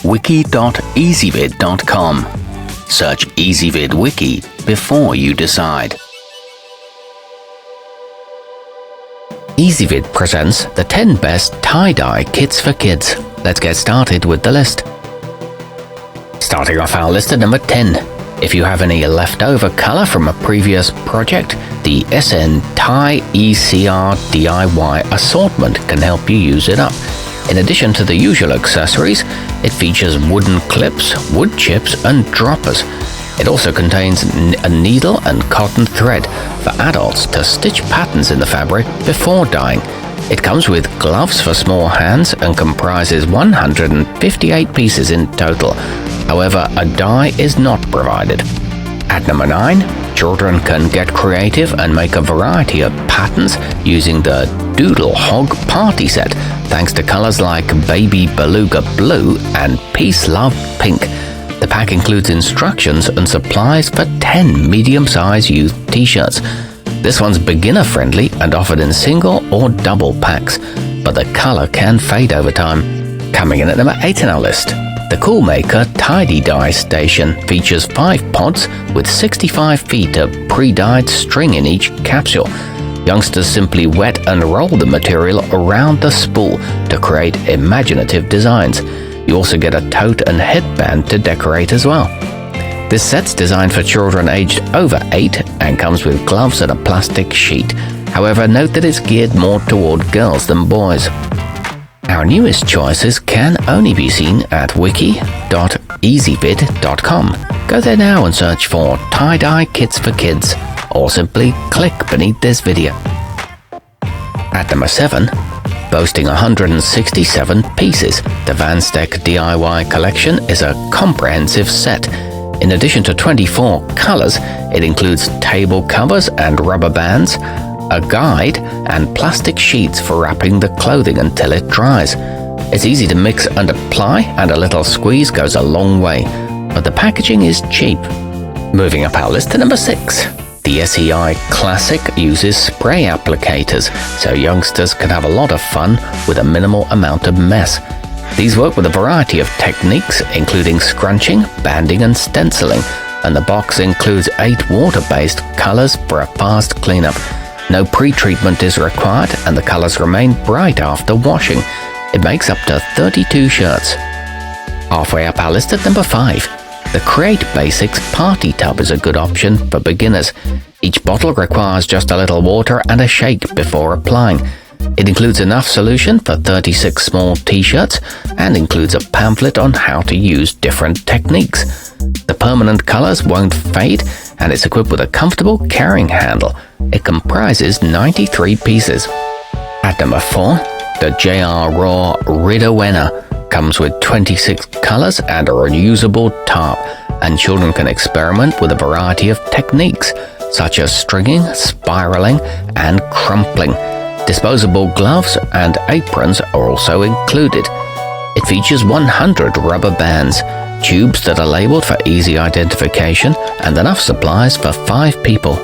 wiki.ezvid.com. Search Ezvid Wiki before you decide. Ezvid presents the 10 best tie-dye kits for kids. Let's get started with the list. Starting off our list at number 10. If you have any leftover color from a previous project, the sntieecr DIY assortment can help you use it up. In addition to the usual accessories, it features wooden clips, wood chips, and droppers. It also contains a needle and cotton thread for adults to stitch patterns in the fabric before dyeing. It comes with gloves for small hands and comprises 158 pieces in total. However, a dye is not provided. At number 9, children can get creative and make a variety of patterns using the doodlehog party set, thanks to colors like baby beluga blue and peace love pink. The pack includes instructions and supplies for 10 medium-sized youth t-shirts. This one's beginner-friendly and offered in single or double packs, but the color can fade over time. Coming in at number 8 in our list, the Cool Maker Tidy Dye Station features 5 pods with 65 feet of pre-dyed string in each capsule. Youngsters simply wet and roll the material around the spool to create imaginative designs. You also get a tote and headband to decorate as well. This set's designed for children aged over 8 and comes with gloves and a plastic sheet. However, note that it's geared more toward girls than boys. Our newest choices can only be seen at wiki.ezvid.com. Go there now and search for tie-dye kits for kids, or simply click beneath this video. At number 7, boasting 167 pieces, the Vanstek DIY collection is a comprehensive set. In addition to 24 colors, it includes table covers and rubber bands, a guide, and plastic sheets for wrapping the clothing until it dries. It's easy to mix and apply, and a little squeeze goes a long way, but the packaging is cheap. Moving up our list to number 6. The SEI Classic uses spray applicators, so youngsters can have a lot of fun with a minimal amount of mess. These work with a variety of techniques, including scrunching, banding, and stenciling, and the box includes 8 water-based colors for a fast cleanup. No pre-treatment is required, and the colors remain bright after washing. It makes up to 32 shirts. Halfway up our list at number 5. The Create Basics Party Tub is a good option for beginners. Each bottle requires just a little water and a shake before applying. It includes enough solution for 36 small t-shirts and includes a pamphlet on how to use different techniques. The permanent colors won't fade, and it's equipped with a comfortable carrying handle. It comprises 93 pieces. At number 4, the JR Raw Rydowenna comes with 26 colors and a reusable tarp, and children can experiment with a variety of techniques, such as stringing, spiraling, and crumpling. Disposable gloves and aprons are also included. It features 100 rubber bands, tubes that are labeled for easy identification, and enough supplies for 5 people.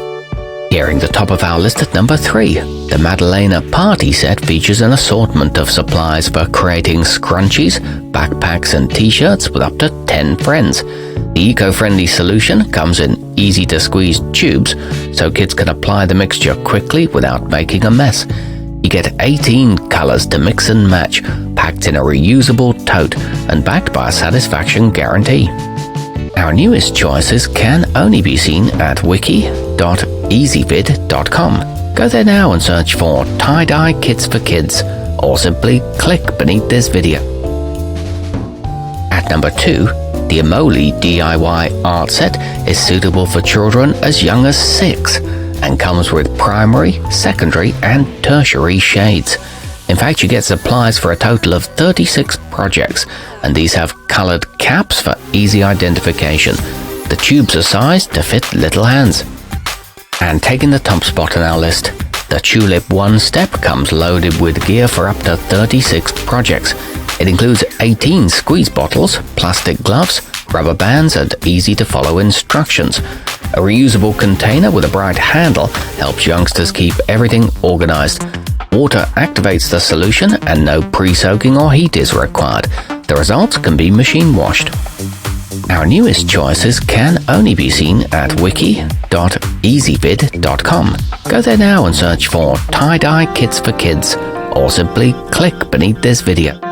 Nearing the top of our list at number 3, the Madellena Party Set features an assortment of supplies for creating scrunchies, backpacks, and t-shirts with up to 10 friends. The eco-friendly solution comes in easy-to-squeeze tubes, so kids can apply the mixture quickly without making a mess. You get 18 colors to mix and match, packed in a reusable tote, and backed by a satisfaction guarantee. Our newest choices can only be seen at wiki.ezvid.com. Go there now and search for tie-dye kits for kids, or simply click beneath this video. At number 2, the Imoli DIY art set is suitable for children as young as 6 and comes with primary, secondary, and tertiary shades. In fact, you get supplies for a total of 36 projects, and these have colored caps for easy identification. The tubes are sized to fit little hands. And taking the top spot on our list, the Tulip One Step comes loaded with gear for up to 36 projects. It includes 18 squeeze bottles, plastic gloves, rubber bands, and easy-to-follow instructions. A reusable container with a bright handle helps youngsters keep everything organized. Water activates the solution and no pre-soaking or heat is required. The results can be machine washed. Our newest choices can only be seen at wiki.ezvid.com. Go there now and search for tie-dye kits for kids, or simply click beneath this video.